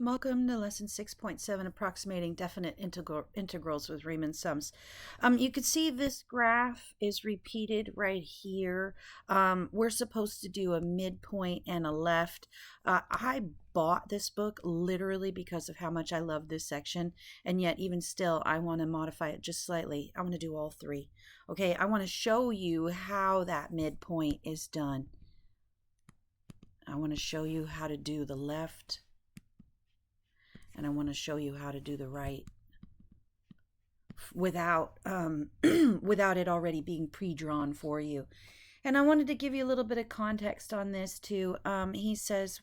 Welcome to lesson 6.7, approximating definite integrals with Riemann sums. You can see this graph is repeated right here. We're supposed to do a midpoint and a left. I bought this book literally because of how much I love this section, and yet even still I want to modify it just slightly. I want to do all three. Okay, I want to show you how that midpoint is done. I want to show you how to do the left, and I want to show you how to do the right without without it already being pre-drawn for you. And I wanted to give you a little bit of context on this too. He says,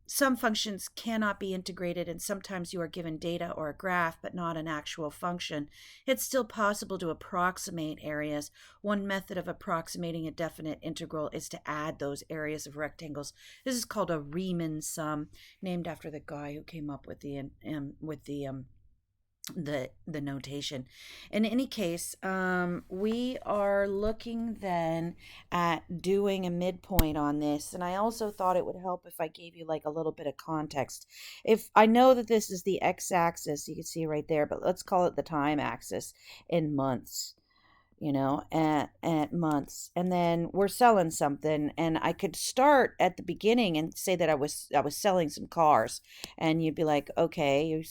some functions cannot be integrated, and sometimes you are given data or a graph but not an actual function. It's still possible to approximate areas. One method of approximating a definite integral is to add those areas of rectangles. This is called a Riemann sum, named after the guy who came up with the notation. In any case, we are looking then at doing a midpoint on this, and I also thought it would help if I gave you like a little bit of context. If I know that this is the x-axis, you can see right there, but let's call it the time axis in months, at months, and then we're selling something, and I could start at the beginning and say that I was selling some cars, and you'd be like, okay, you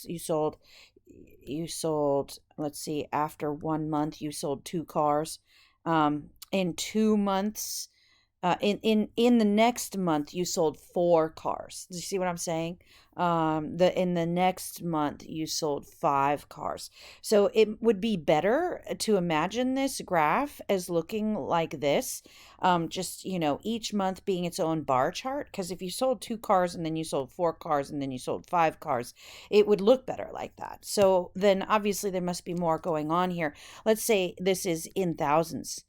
sold, let's see, after 1 month you sold 2 cars. In 2 months, in the next month you sold 4 cars. Do you see what I'm saying? In the next month you sold 5 cars. So it would be better to imagine this graph as looking like this. Just, each month being its own bar chart, because if you sold 2 cars and then you sold 4 cars and then you sold 5 cars, it would look better like that. So then obviously there must be more going on here. Let's say this is in thousands.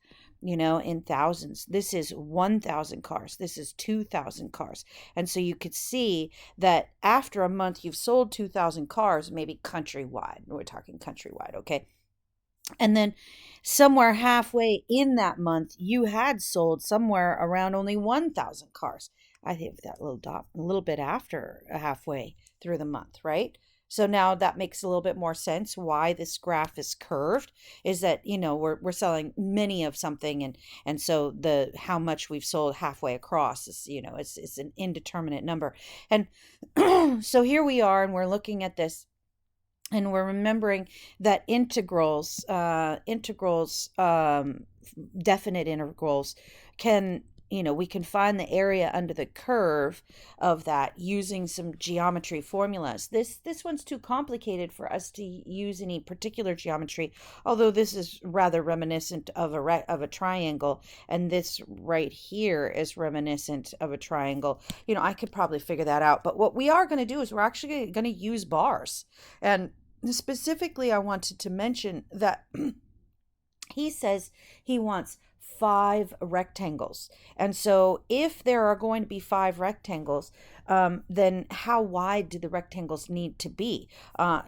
In thousands. This is 1,000 cars. This is 2,000 cars. And so you could see that after a month, you've sold 2,000 cars, maybe countrywide. We're talking countrywide, okay? And then somewhere halfway in that month, you had sold somewhere around only 1,000 cars. I think that little dot, a little bit after halfway through the month, right? So now that makes a little bit more sense why this graph is curved, is that, we're selling many of something, and so the how much we've sold halfway across is, it's an indeterminate number. And so here we are, and we're looking at this, and we're remembering that definite integrals can, we can find the area under the curve of that using some geometry formulas. This one's too complicated for us to use any particular geometry, although this is rather reminiscent of a triangle, and this right here is reminiscent of a triangle. I could probably figure that out, but what we are going to do is we're actually going to use bars. And specifically, I wanted to mention that he says he wants 5 rectangles. And so if there are going to be 5 rectangles, then how wide do the rectangles need to be?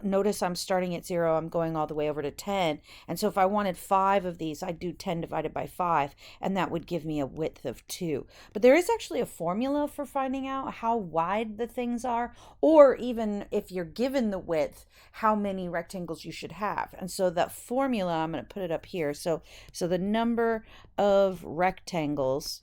Notice I'm starting at 0, I'm going all the way over to 10. And so if I wanted 5 of these, I'd do 10 divided by 5, and that would give me a width of 2. But there is actually a formula for finding out how wide the things are, or even if you're given the width, how many rectangles you should have. And so that formula, I'm going to put it up here. So the number of rectangles,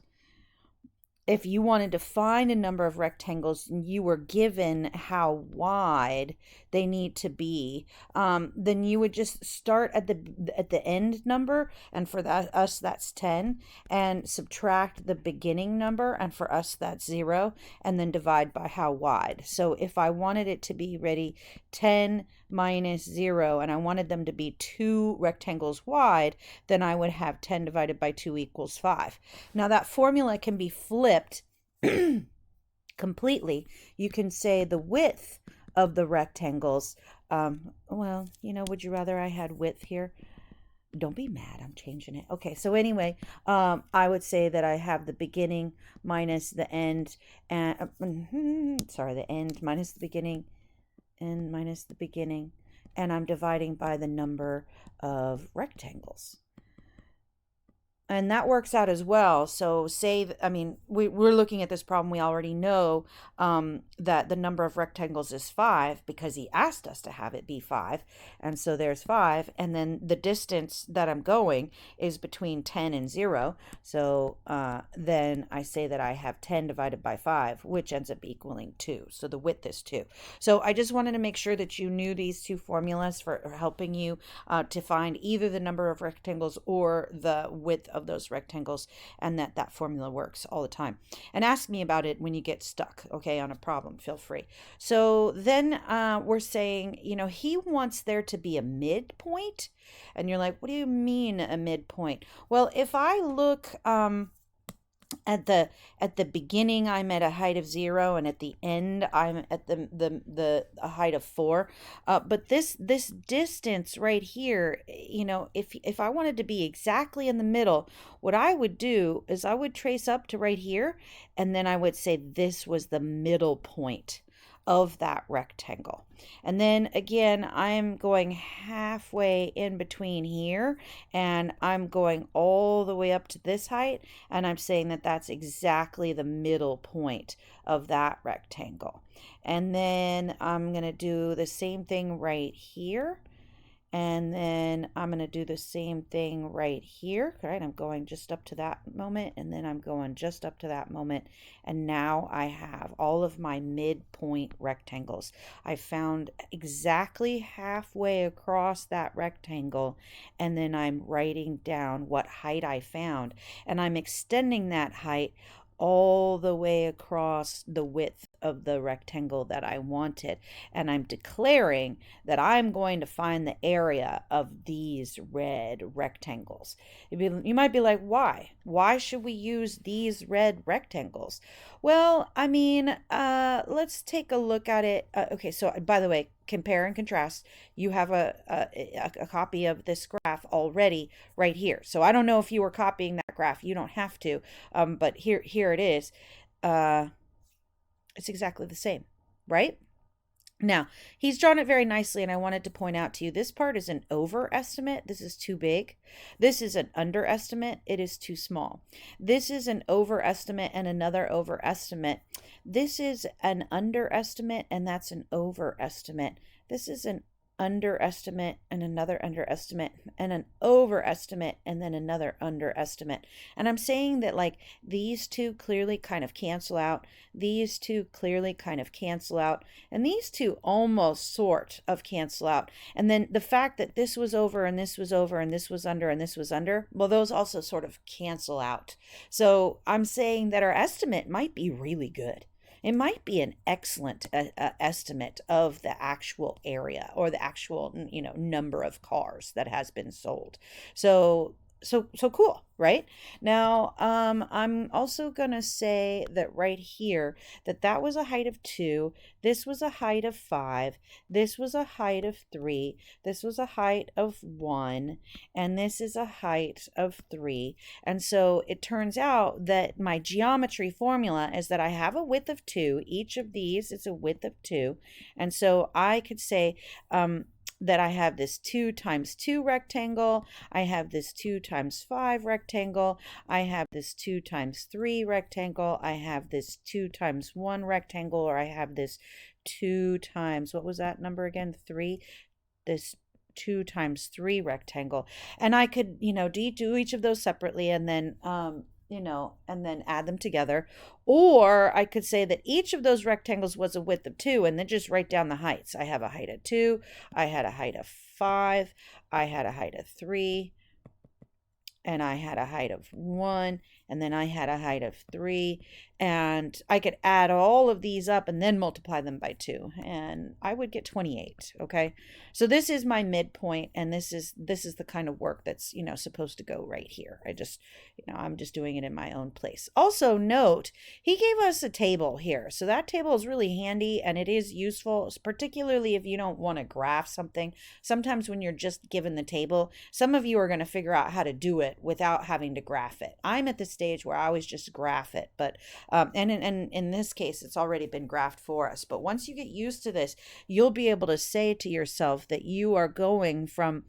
if you wanted to find a number of rectangles and you were given how wide they need to be, then you would just start at the end number, and for us that's 10, and subtract the beginning number, and for us that's 0, and then divide by how wide. So if I wanted it to be 10 minus 0, and I wanted them to be 2 rectangles wide, then I would have 10 divided by 2 equals 5. Now that formula can be flipped completely. You can say the width of the rectangles, would you rather I had width here? Don't be mad, I'm changing it. Okay, so anyway, I would say that I have the beginning minus the end, and the end minus the beginning, and minus the beginning, and I'm dividing by the number of rectangles. And that works out as well. So say, I mean, we're looking at this problem. We already know that the number of rectangles is 5 because he asked us to have it be 5. And so there's 5. And then the distance that I'm going is between 10 and 0. So then I say that I have 10 divided by 5, which ends up equaling 2. So the width is 2. So I just wanted to make sure that you knew these two formulas for helping you to find either the number of rectangles or the width of those rectangles, and that formula works all the time. And ask me about it when you get stuck, okay, on a problem. Feel free. So then we're saying, he wants there to be a midpoint. And you're like, what do you mean a midpoint? Well, if I look at the beginning, I'm at a height of 0, and at the end I'm at the a height of 4. But this distance right here, if I wanted to be exactly in the middle, what I would do is I would trace up to right here, and then I would say this was the middle point of that rectangle. And then again, I'm going halfway in between here, and I'm going all the way up to this height, and I'm saying that that's exactly the middle point of that rectangle. And then I'm going to do the same thing right here. And then I'm going to do the same thing right here, right? I'm going just up to that moment, and then I'm going just up to that moment. And now I have all of my midpoint rectangles. I found exactly halfway across that rectangle, and then I'm writing down what height I found. And I'm extending that height all the way across the width of the rectangle that I wanted. And I'm declaring that I'm going to find the area of these red rectangles. You might be like, why? Why should we use these red rectangles? Well, I mean, let's take a look at it. Okay, so by the way, compare and contrast. You have a copy of this graph already right here. So I don't know if you were copying that graph. You don't have to, but here it is. It's exactly the same, right? Now, he's drawn it very nicely, and I wanted to point out to you, this part is an overestimate. This is too big. This is an underestimate. It is too small. This is an overestimate and another overestimate. This is an underestimate, and that's an overestimate. This is an underestimate and another underestimate and an overestimate and then another underestimate. And I'm saying that like these two clearly kind of cancel out. These two clearly kind of cancel out. And these two almost sort of cancel out. And then the fact that this was over and this was over and this was under and this was under, well, those also sort of cancel out. So I'm saying that our estimate might be really good. It might be an excellent estimate of the actual area or the actual, number of cars that has been sold. So cool, right? Now, I'm also going to say that right here, that was a height of 2, this was a height of 5, this was a height of 3, this was a height of 1, and this is a height of 3. And so it turns out that my geometry formula is that I have a width of 2. Each of these is a width of 2. And so I could say, that I have this 2 times 2 rectangle, I have this 2 times 5 rectangle, I have this 2 times 3 rectangle, I have this 2 times 1 rectangle, or I have this 2 times, what was that number again? 3? This 2 times 3 rectangle. And I could, do each of those separately and then and then add them together. Or I could say that each of those rectangles was a width of 2 and then just write down the heights. I have a height of 2, I had a height of 5, I had a height of 3, and I had a height of 1, and then I had a height of 3, and I could add all of these up and then multiply them by 2, and I would get 28, okay? So this is my midpoint, and this is the kind of work that's, supposed to go right here. I'm just doing it in my own place. Also note, he gave us a table here, so that table is really handy, and it is useful, particularly if you don't want to graph something. Sometimes when you're just given the table, some of you are going to figure out how to do it without having to graph it. I'm at the stage where I always just graph it, but and in this case, it's already been graphed for us. But once you get used to this, you'll be able to say to yourself that you are going from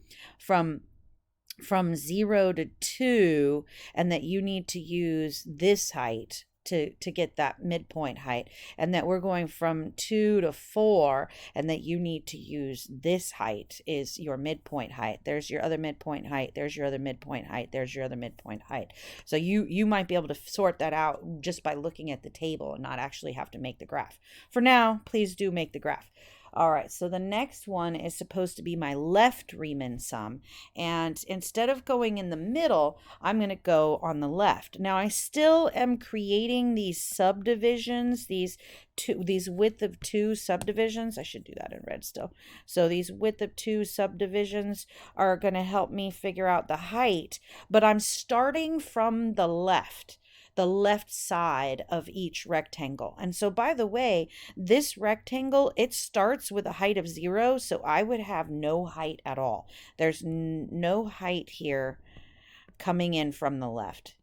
from 0 to 2, and that you need to use this height to get that midpoint height, and that we're going from 2 to 4, and that you need to use this height is your midpoint height. There's your other midpoint height, there's your other midpoint height, there's your other midpoint height. So you might be able to sort that out just by looking at the table and not actually have to make the graph. For now, please do make the graph. All right, so the next one is supposed to be my left Riemann sum. And instead of going in the middle, I'm going to go on the left. Now, I still am creating these subdivisions, these width of 2 subdivisions. I should do that in red still. So these width of 2 subdivisions are going to help me figure out the height, but I'm starting from the left side of each rectangle. And so, by the way, this rectangle, it starts with a height of 0, so I would have no height at all. There's no height here coming in from the left.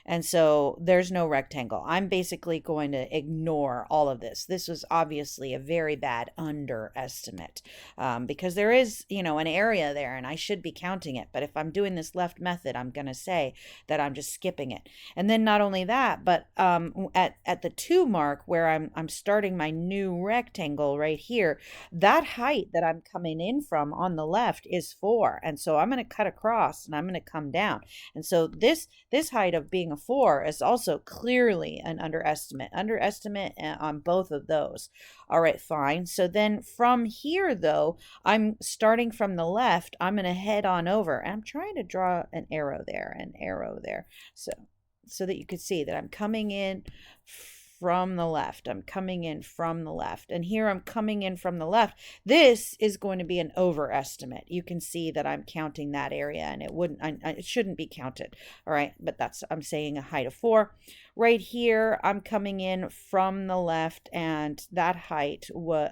And so there's no rectangle. I'm basically going to ignore all of this. This was obviously a very bad underestimate because there is, an area there and I should be counting it. But if I'm doing this left method, I'm going to say that I'm just skipping it. And then not only that, but at the 2 mark where I'm starting my new rectangle right here, that height that I'm coming in from on the left is 4. And so I'm going to cut across and I'm going to come down. And so this height of being a 4 is also clearly an underestimate on both of those. All right, fine. So then from here, though, I'm starting from the left. I'm going to head on over. And I'm trying to draw an arrow there, so that you could see that I'm coming in from the left. I'm coming in from the left. And here I'm coming in from the left. This is going to be an overestimate. You can see that I'm counting that area and it shouldn't be counted. All right, but I'm saying a height of 4. Right here, I'm coming in from the left, and that height was,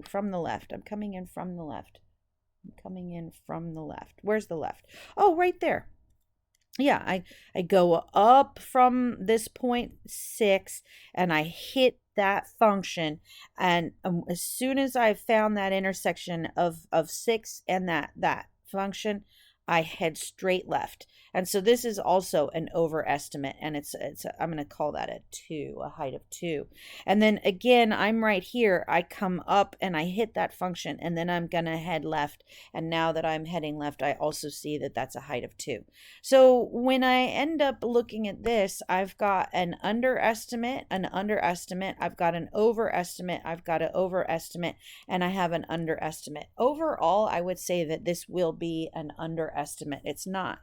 from the left. I'm coming in from the left. Where's the left? Oh, right there. Yeah, I go up from this point 6 and I hit that function, and as soon as I found that intersection of 6 and that function, I head straight left. And so this is also an overestimate, and I'm going to call that a 2, a height of 2. And then again, I'm right here. I come up and I hit that function, and then I'm going to head left. And now that I'm heading left, I also see that that's a height of 2. So when I end up looking at this, I've got an underestimate, I've got an overestimate, I've got an overestimate, and I have an underestimate. Overall, I would say that this will be an underestimate. It's not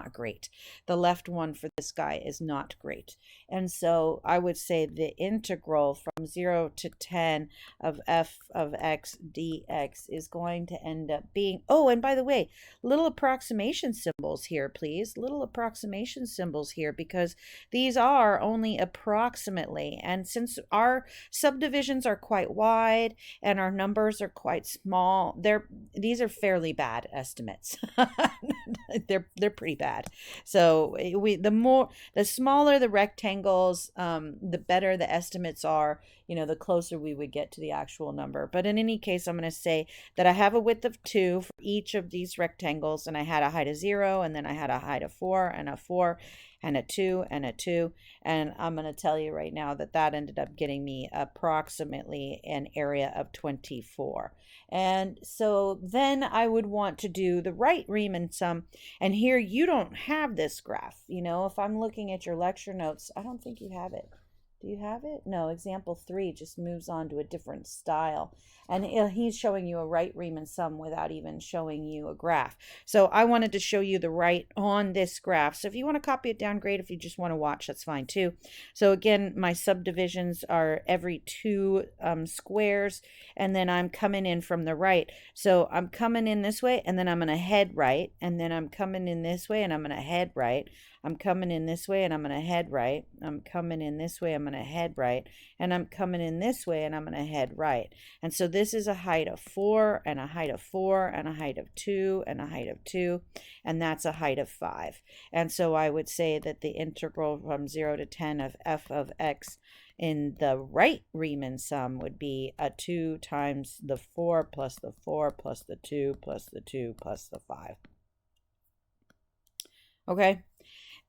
great. The left one for this guy is not great. And so I would say the integral from 0 to 10 of f of x dx is going to end up being, oh, and by the way, little approximation symbols here, please. Little approximation symbols here, because these are only approximately. And since our subdivisions are quite wide and our numbers are quite small, these are fairly bad estimates. They're pretty bad. So the smaller the rectangles, the better the estimates are, the closer we would get to the actual number. But in any case, I'm going to say that I have a width of 2 for each of these rectangles, and I had a height of 0, and then I had a height of 4 and a 4 and a 2 and a 2. And I'm going to tell you right now that ended up getting me approximately an area of 24. And so then I would want to do the right Riemann sum. And here you don't have this graph. If I'm looking at your lecture notes, I don't think you have it. Do you have it? No, example 3 just moves on to a different style. And he's showing you a right Riemann sum without even showing you a graph. So I wanted to show you the right on this graph. So if you want to copy it down, great. If you just want to watch, that's fine too. So again, my subdivisions are every 2 squares, and then I'm coming in from the right. So I'm coming in this way, and then I'm going to head right, and then I'm coming in this way, and I'm going to head right. I'm coming in this way, and I'm going to head right. I'm coming in this way, I'm going to head right. And I'm coming in this way, and I'm going to head right. And so this is a height of 4, and a height of 4, and a height of 2, and a height of 2, and that's a height of 5. And so I would say that the integral from 0 to 10 of f of x in the right Riemann sum would be a 2 times the 4 plus the 4 plus the 2 plus the 2 plus the 5. Okay.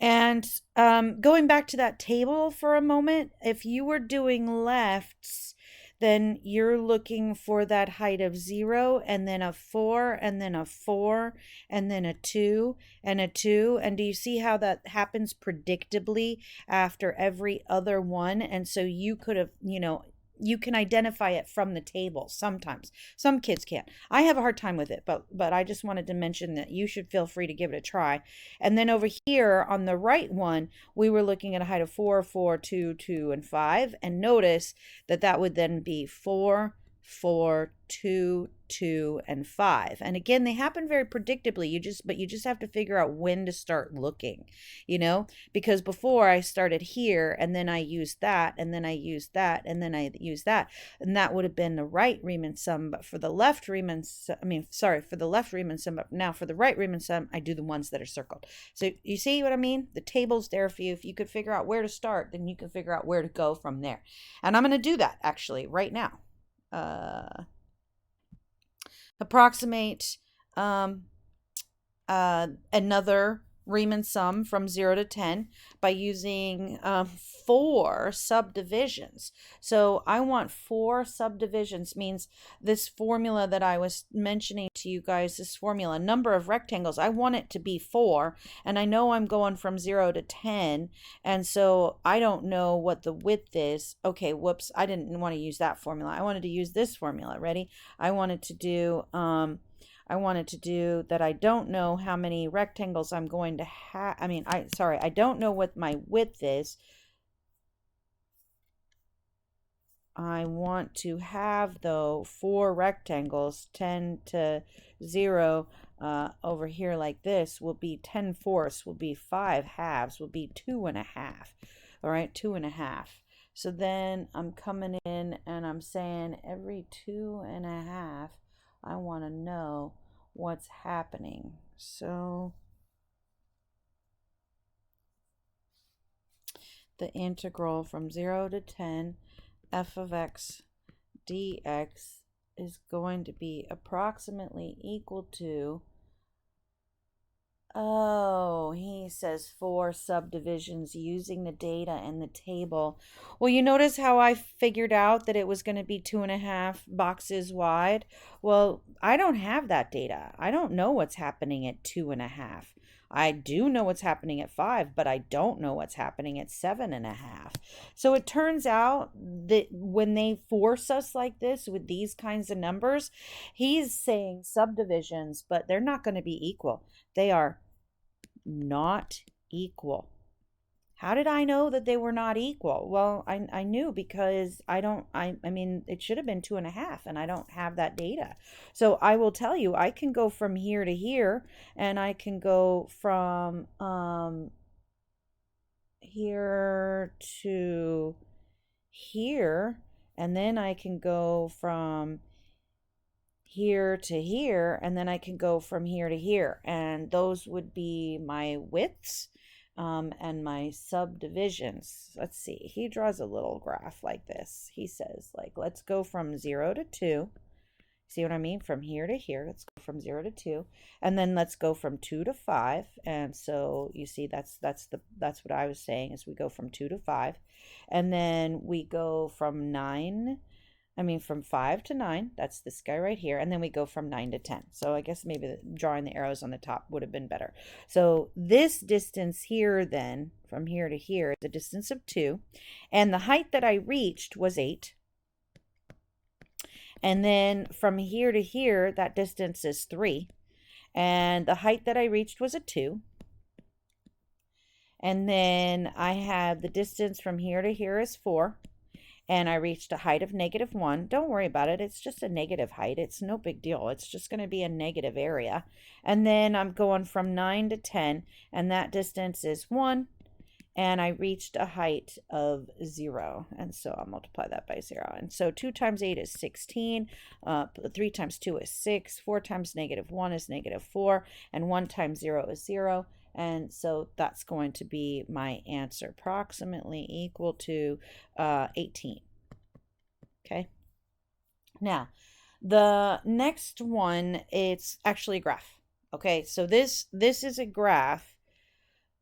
And going back to that table for a moment, if you were doing lefts, then you're looking for that height of 0 and then a 4 and then a 4 and then a 2 and a 2. And do you see how that happens predictably after every other one? And so you could have, you can identify it from the table sometimes. Some kids can't. I have a hard time with it, but I just wanted to mention that you should feel free to give it a try. And then over here on the right one, we were looking at a height of 4, 4, 2, 2, and 5. And notice that that would then be 4, 4, 2, 2, and 5. And again, they happen very predictably. But you just have to figure out when to start looking, because before I started here and then I used that and then I used that and then I used that, and that would have been the right Riemann sum. But for the left Riemann sum, for the left Riemann sum, but now for the right Riemann sum, I do the ones that are circled. So you see what I mean? The table's there for you. If you could figure out where to start, then you can figure out where to go from there. And I'm going to do that actually right now. Approximate another Riemann sum from 0 to 10 by using 4 subdivisions. So I want 4 subdivisions, means this formula that I was mentioning to you guys, this formula, number of rectangles, I want it to be 4, and I know I'm going from 0 to 10, and so I don't know what the width is. Okay, whoops, I didn't want to use that formula. I wanted to use this formula. Ready? I wanted to do that. I don't know how many rectangles I'm going to have. I don't know what my width is. I want to have, though, 4 rectangles. 10 to 0 over here like this will be 10/4, will be 5 halves, will be 2.5. All right, 2.5. So then I'm coming in and I'm saying every 2.5, I want to know what's happening. So the integral from 0 to 10 f of x dx is going to be approximately equal to, oh, he says 4 subdivisions using the data in the table. Well, you notice how I figured out that it was going to be 2.5 boxes wide? Well, I don't have that data. I don't know what's happening at 2.5. I do know what's happening at 5, but I don't know what's happening at 7.5. So it turns out that when they force us like this with these kinds of numbers, he's saying subdivisions, but they're not going to be equal. They are not equal. How did I know that they were not equal? Well, I knew because it should have been 2.5, and I don't have that data. So I will tell you, I can go from here to here, and I can go from here to here, and then I can go from here to here, and then I can go from here to here, and those would be my widths and my subdivisions. Let's see, he draws a little graph like this. He says, let's go from 0 to 2. See what I mean? From here to here, let's go from 0 to 2, and then let's go from 2 to 5. And so you see, that's what I was saying, is we go from 2 to 5, and then we go from 5 to 9, that's this guy right here, and then we go from 9 to 10. So I guess maybe drawing the arrows on the top would have been better. So this distance here then, from here to here, the distance of 2, and the height that I reached was 8. And then from here to here, that distance is 3. And the height that I reached was a 2. And then I have the distance from here to here is 4. And I reached a height of -1. Don't worry about it. It's just a negative height. It's no big deal. It's just going to be a negative area. And then I'm going from 9 to 10, and that distance is 1. And I reached a height of 0. And so I'll multiply that by 0. And so 2 times 8 is 16. 3 times 2 is 6. 4 times -1 is -4. And 1 times 0 is 0. And so that's going to be my answer, approximately equal to 18. Okay. Now, the next one, it's actually a graph. Okay, so this is a graph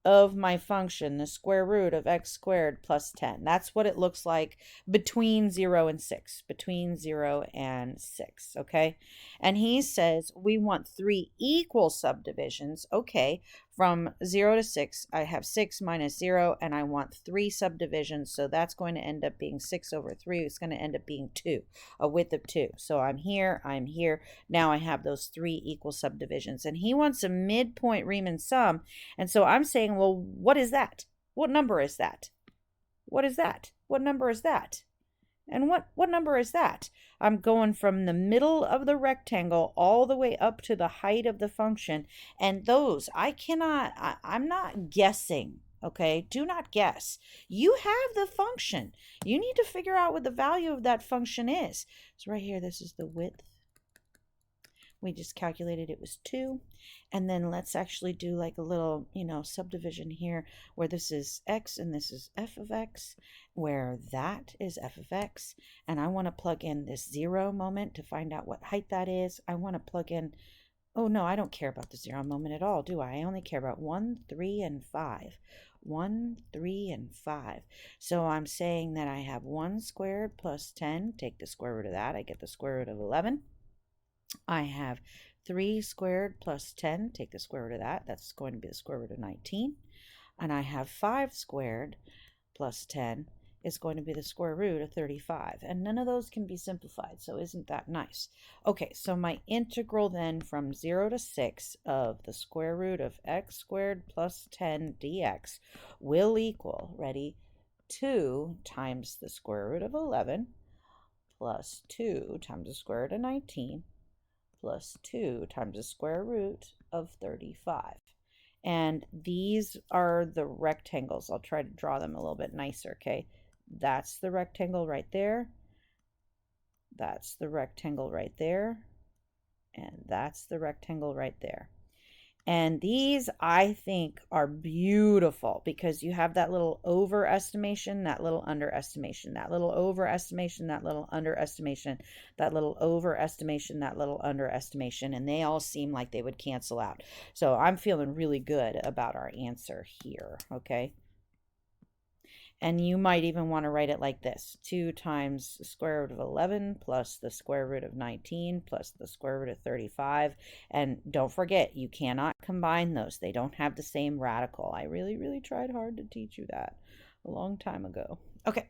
of my function, the square root of x squared plus 10. That's what it looks like between 0 and 6, between 0 and 6, okay? And he says we want 3 equal subdivisions. Okay, from 0 to 6, I have 6 minus 0, and I want 3 subdivisions, so that's going to end up being 6 over 3. It's going to end up being 2, a width of 2. So I'm here, now I have those 3 equal subdivisions. And he wants a midpoint Riemann sum, and so I'm saying, well, what is that? What number is that? What is that? What number is that? And what number is that? I'm going from the middle of the rectangle all the way up to the height of the function. And those, I'm not guessing, okay? Do not guess. You have the function. You need to figure out what the value of that function is. So right here, this is the width. We just calculated it was 2. And then let's actually do like a little, subdivision here where this is x and this is f of x, where that is f of x. And I want to plug in this 0 moment to find out what height that is. I want to plug in, oh no, I don't care about the 0 moment at all, do I? I only care about 1, 3, and 5. 1, 3, and 5. So I'm saying that I have 1 squared plus 10. Take the square root of that. I get the square root of 11. I have 3 squared plus 10. Take the square root of that. That's going to be the square root of 19. And I have 5 squared plus 10 is going to be the square root of 35. And none of those can be simplified, so isn't that nice? Okay, so my integral then from 0 to 6 of the square root of x squared plus 10 dx will equal, ready, 2 times the square root of 11 plus 2 times the square root of 19 plus 2 times the square root of 35. And these are the rectangles. I'll try to draw them a little bit nicer, okay? That's the rectangle right there. That's the rectangle right there. And that's the rectangle right there. And these, I think, are beautiful because you have that little overestimation, that little underestimation, that little overestimation, that little underestimation, that little overestimation, that little underestimation, and they all seem like they would cancel out. So I'm feeling really good about our answer here, okay? And you might even want to write it like this: 2 times the square root of 11 plus the square root of 19 plus the square root of 35. And don't forget, you cannot combine those. They don't have the same radical. I really, really tried hard to teach you that a long time ago. Okay.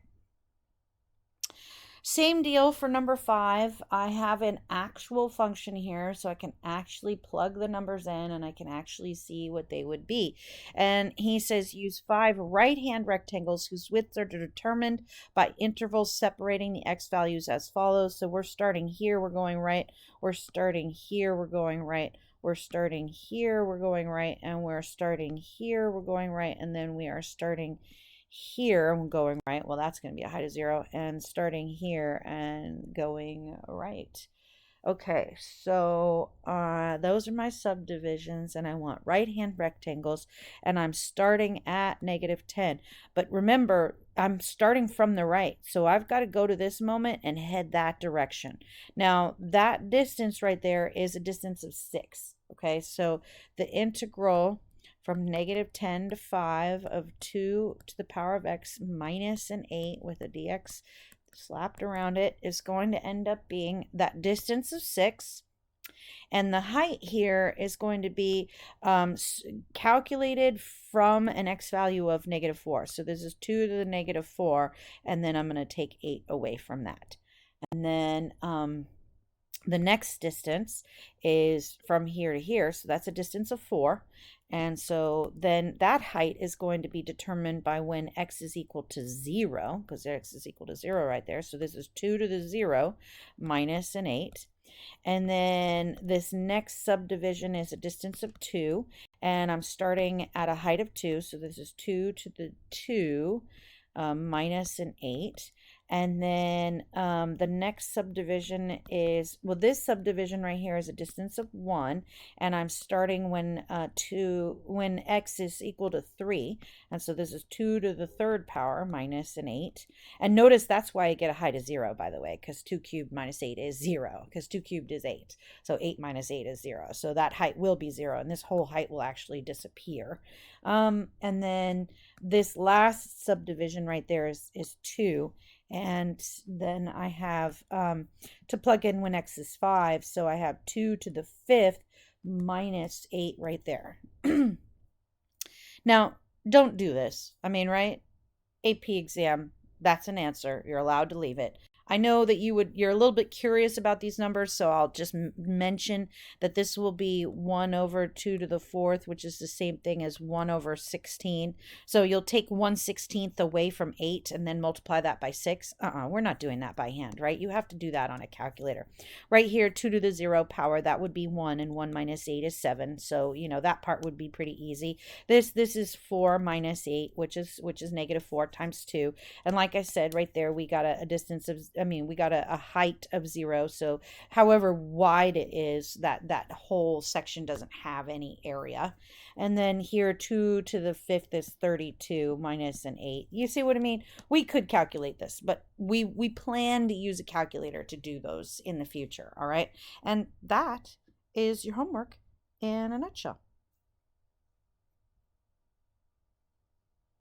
Same deal for number 5. I have an actual function here, so I can actually plug the numbers in and I can actually see what they would be. And he says use 5 right-hand rectangles whose widths are determined by intervals separating the x values as follows. So we're starting here, we're going right. We're starting here, we're going right. We're starting here, we're going right. And we're starting here, we're going right. And then we are starting here and going right. Well, that's going to be a height of 0, and starting here and going right. Okay, so those are my subdivisions, and I want right-hand rectangles, and I'm starting at -10. But remember, I'm starting from the right, so I've got to go to this moment and head that direction. Now, that distance right there is a distance of 6. Okay, so the integral from -10 to 5 of 2 to the power of x minus an 8 with a dx slapped around it is going to end up being that distance of 6. And the height here is going to be calculated from an x value of -4. So this is 2 to the -4, and then I'm going to take 8 away from that. And then the next distance is from here to here, so that's a distance of 4. And so then that height is going to be determined by when x is equal to 0, because x is equal to 0 right there. So this is 2 to the 0 minus an 8. And then this next subdivision is a distance of 2, and I'm starting at a height of 2. So this is 2 to the 2 minus an 8. And then the next subdivision is, well, this subdivision right here is a distance of 1, and I'm starting when when x is equal to 3, and so this is 2 to the third power minus an 8. And notice that's why I get a height of 0, by the way, because 2 cubed minus 8 is 0, because 2 cubed is 8. So 8 minus 8 is 0. So that height will be 0, and this whole height will actually disappear. And then this last subdivision right there is 2. And then I have to plug in when x is 5. So I have 2 to the 5th minus 8 right there. Now, don't do this. I mean, right? AP exam, that's an answer. You're allowed to leave it. I know that you're a little bit curious about these numbers, so I'll just mention that this will be 1 over 2 to the 4th, which is the same thing as 1 over 16. So you'll take 1/16 away from 8 and then multiply that by 6. We're not doing that by hand, right? You have to do that on a calculator. Right here, 2 to the 0 power, that would be 1, and 1 minus 8 is 7. So, that part would be pretty easy. This is 4 minus 8, which is -4 times 2. And like I said, right there, we got a distance of, we got a height of 0. So however wide it is, that whole section doesn't have any area. And then here, 2 to the 5th is 32 minus an 8. You see what I mean? We could calculate this, but we plan to use a calculator to do those in the future. All right. And that is your homework in a nutshell.